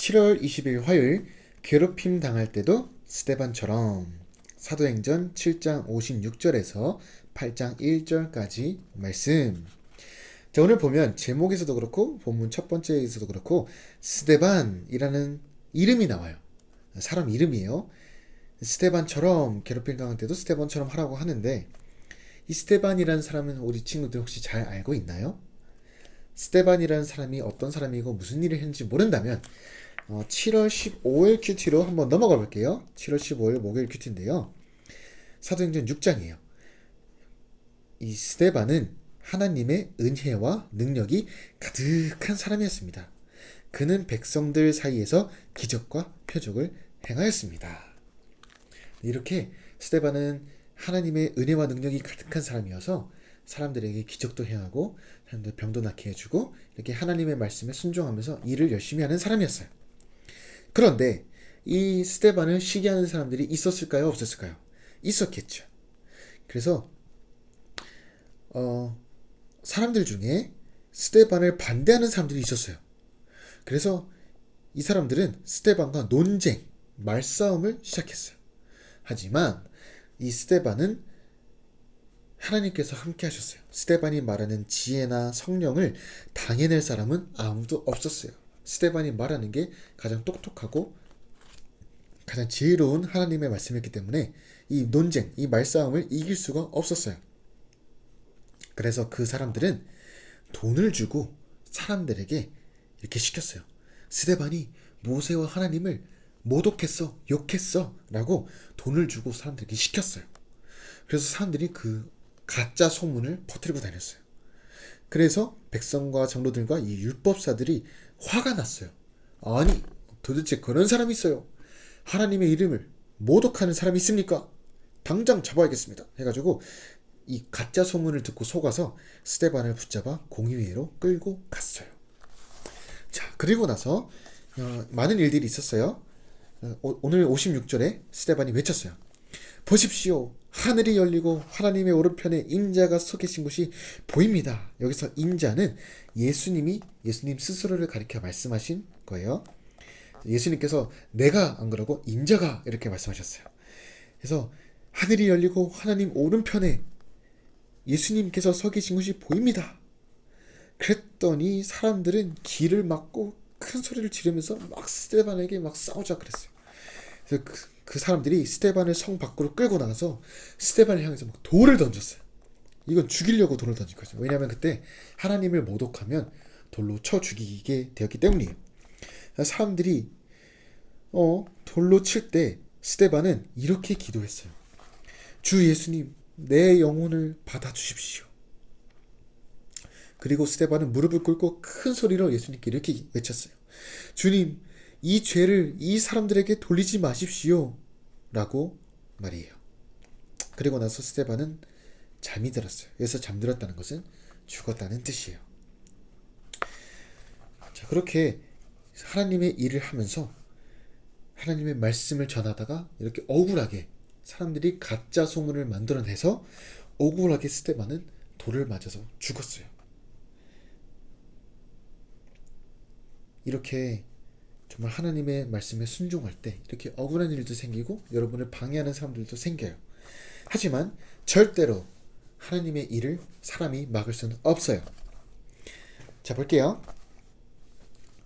7월 20일 화요일 괴롭힘 당할 때도 스데반처럼 사도행전 7장 56절에서 8장 1절까지 말씀. 자, 오늘 보면 제목에서도 그렇고 본문 첫 번째에서도 그렇고 스데반이라는 이름이 나와요. 사람 이름이에요. 스데반처럼 괴롭힘 당할 때도 스데반처럼 하라고 하는데, 이 스데반이라는 사람은 우리 친구들 혹시 잘 알고 있나요? 스데반이라는 사람이 어떤 사람이고 무슨 일을 했는지 모른다면 7월 15일 큐티로 한번 넘어가 볼게요. 7월 15일 목요일 큐티인데요. 사도행전 6장이에요. 이 스데반은 하나님의 은혜와 능력이 가득한 사람이었습니다. 그는 백성들 사이에서 기적과 표적을 행하였습니다. 이렇게 스데반은 하나님의 은혜와 능력이 가득한 사람이어서 사람들에게 기적도 행하고 사람들 병도 낫게 해주고 이렇게 하나님의 말씀에 순종하면서 일을 열심히 하는 사람이었어요. 그런데 이 스데반을 시기하는 사람들이 있었을까요? 없었을까요? 있었겠죠. 그래서 사람들 중에 스데반을 반대하는 사람들이 있었어요. 그래서 이 사람들은 스데반과 논쟁, 말싸움을 시작했어요. 하지만 이 스데반은 하나님께서 함께 하셨어요. 스데반이 말하는 지혜나 성령을 당해낼 사람은 아무도 없었어요. 스데반이 말하는 게 가장 똑똑하고 가장 지혜로운 하나님의 말씀이었기 때문에 이 논쟁, 이 말싸움을 이길 수가 없었어요. 그래서 그 사람들은 돈을 주고 사람들에게 이렇게 시켰어요. 스데반이 모세와 하나님을 모독했어, 욕했어 라고 돈을 주고 사람들에게 시켰어요. 그래서 사람들이 그 가짜 소문을 퍼뜨리고 다녔어요. 그래서 백성과 장로들과 이 율법사들이 화가 났어요. 아니, 도대체 그런 사람이 있어요. 하나님의 이름을 모독하는 사람이 있습니까? 당장 잡아야겠습니다. 해가지고 이 가짜 소문을 듣고 속아서 스데반을 붙잡아 공의회로 끌고 갔어요. 자, 그리고 나서 많은 일들이 있었어요. 오늘 56절에 스데반이 외쳤어요. 보십시오. 하늘이 열리고 하나님의 오른편에 인자가 서 계신 곳이 보입니다. 여기서 인자는 예수님 스스로를 가리켜 말씀하신 거예요. 예수님께서 내가 안 그러고 인자가 이렇게 말씀하셨어요. 그래서 하늘이 열리고 하나님 오른편에 예수님께서 서 계신 곳이 보입니다. 그랬더니 사람들은 길을 막고 큰 소리를 지르면서 막 스데반에게 막 싸우자 그랬어요. 그래서 그 사람들이 스데반을 성 밖으로 끌고 나가서 스데반을 향해서 막 돌을 던졌어요. 이건 죽이려고 돌을 던진 거죠. 왜냐하면 그때 하나님을 모독하면 돌로 쳐 죽이게 되었기 때문이에요. 사람들이 돌로 칠 때 스데반은 이렇게 기도했어요. 주 예수님, 내 영혼을 받아주십시오. 그리고 스데반은 무릎을 꿇고 큰 소리로 예수님께 이렇게 외쳤어요. 주님, 이 죄를 이 사람들에게 돌리지 마십시오. 라고 말이에요. 그리고 나서 스데반은 잠이 들었어요. 그래서 잠들었다는 것은 죽었다는 뜻이에요. 자, 그렇게 하나님의 일을 하면서 하나님의 말씀을 전하다가 이렇게 억울하게 사람들이 가짜 소문을 만들어내서 억울하게 스데반은 돌을 맞아서 죽었어요. 이렇게 정말 하나님의 말씀에 순종할 때 이렇게 억울한 일도 생기고 여러분을 방해하는 사람들도 생겨요. 하지만 절대로 하나님의 일을 사람이 막을 수는 없어요. 자, 볼게요.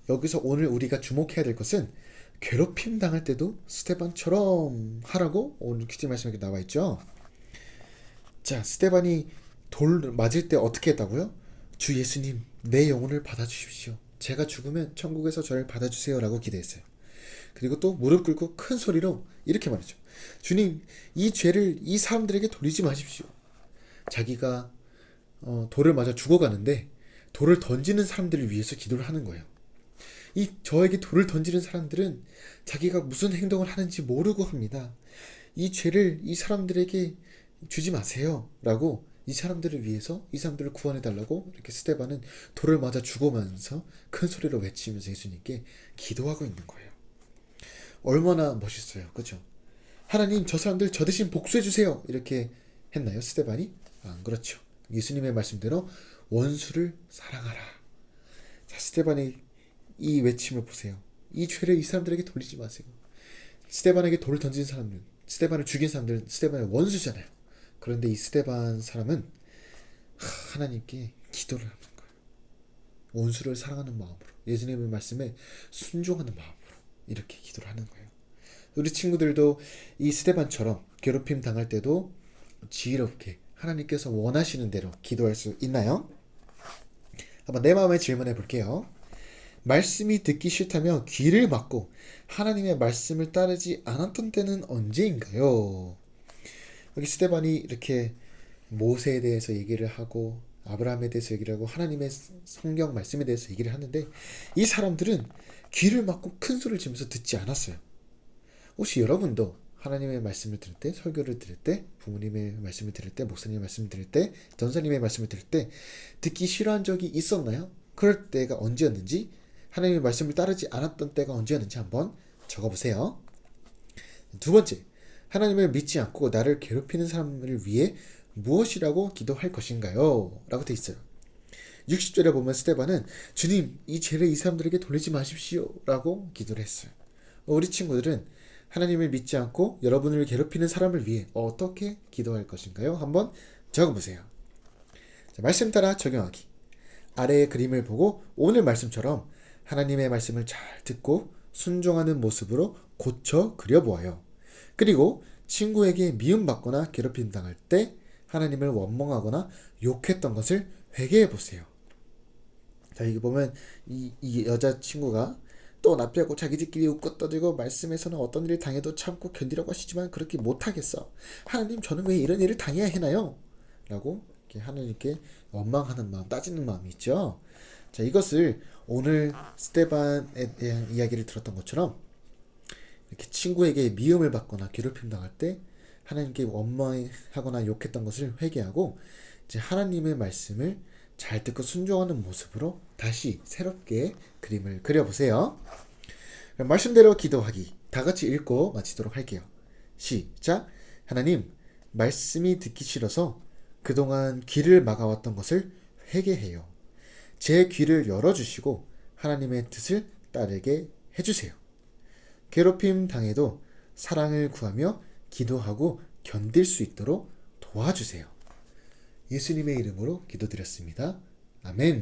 여기서 오늘 우리가 주목해야 될 것은 괴롭힘 당할 때도 스데반처럼 하라고 오늘 큐티 말씀에 나와 있죠. 자, 스데반이 돌 맞을 때 어떻게 했다고요? 주 예수님, 내 영혼을 받아주십시오. 제가 죽으면 천국에서 저를 받아주세요 라고 기도했어요. 그리고 또 무릎 꿇고 큰 소리로 이렇게 말했죠. 주님, 이 죄를 이 사람들에게 돌리지 마십시오. 자기가 돌을 맞아 죽어가는데 돌을 던지는 사람들을 위해서 기도를 하는 거예요. 저에게 돌을 던지는 사람들은 자기가 무슨 행동을 하는지 모르고 합니다. 이 죄를 이 사람들에게 주지 마세요 라고 이 사람들을 위해서 이 사람들을 구원해달라고 이렇게 스데반은 돌을 맞아 죽어가면서 큰 소리로 외치면서 예수님께 기도하고 있는 거예요. 얼마나 멋있어요. 그렇죠? 하나님, 저 사람들 저 대신 복수해주세요 이렇게 했나요? 스데반이? 안 그렇죠. 예수님의 말씀대로 원수를 사랑하라. 자, 스데반의 이 외침을 보세요. 이 죄를 이 사람들에게 돌리지 마세요. 스데반에게 돌을 던진 사람들, 스데반을 죽인 사람들, 스데반의 원수잖아요. 그런데 이 스데반 사람은 하나님께 기도를 하는 거예요. 원수를 사랑하는 마음으로, 예수님의 말씀에 순종하는 마음으로 이렇게 기도를 하는 거예요. 우리 친구들도 이 스데반처럼 괴롭힘 당할 때도 지혜롭게 하나님께서 원하시는 대로 기도할 수 있나요? 한번 내 마음에 질문해 볼게요. 말씀이 듣기 싫다며 귀를 막고 하나님의 말씀을 따르지 않았던 때는 언제인가요? 여기 스데반이 이렇게 모세에 대해서 얘기를 하고 아브라함에 대해서 얘기를 하고 하나님의 성경 말씀에 대해서 얘기를 하는데 이 사람들은 귀를 막고 큰 소리를 지면서 듣지 않았어요. 혹시 여러분도 하나님의 말씀을 들을 때, 설교를 들을 때, 부모님의 말씀을 들을 때, 목사님의 말씀을 들을 때, 전사님의 말씀을 들을 때 듣기 싫어한 적이 있었나요? 그럴 때가 언제였는지, 하나님의 말씀을 따르지 않았던 때가 언제였는지 한번 적어보세요. 두 번째, 하나님을 믿지 않고 나를 괴롭히는 사람을 위해 무엇이라고 기도할 것인가요? 라고 돼 있어요. 60절에 보면 스데반은 주님, 이 죄를 이 사람들에게 돌리지 마십시오 라고 기도를 했어요. 우리 친구들은 하나님을 믿지 않고 여러분을 괴롭히는 사람을 위해 어떻게 기도할 것인가요? 한번 적어보세요. 자, 말씀 따라 적용하기. 아래의 그림을 보고 오늘 말씀처럼 하나님의 말씀을 잘 듣고 순종하는 모습으로 고쳐 그려보아요. 그리고 친구에게 미움받거나 괴롭힘 당할 때 하나님을 원망하거나 욕했던 것을 회개해 보세요. 자, 여기 보면 이 여자친구가 또 나 빼고 자기들끼리 웃고 떠들고 말씀에서는 어떤 일을 당해도 참고 견디라고 하시지만 그렇게 못하겠어. 하나님, 저는 왜 이런 일을 당해야 하나요? 라고 이렇게 하나님께 원망하는 마음, 따지는 마음이 있죠. 자, 이것을 오늘 스데반에 대한 이야기를 들었던 것처럼 이렇게 친구에게 미움을 받거나 괴롭힘 당할 때 하나님께 원망하거나 욕했던 것을 회개하고 이제 하나님의 말씀을 잘 듣고 순종하는 모습으로 다시 새롭게 그림을 그려보세요. 말씀대로 기도하기. 다 같이 읽고 마치도록 할게요. 시작. 하나님, 말씀이 듣기 싫어서 그동안 귀를 막아왔던 것을 회개해요. 제 귀를 열어주시고 하나님의 뜻을 따르게 해주세요. 괴롭힘 당해도 사랑을 구하며 기도하고 견딜 수 있도록 도와주세요. 예수님의 이름으로 기도드렸습니다. 아멘.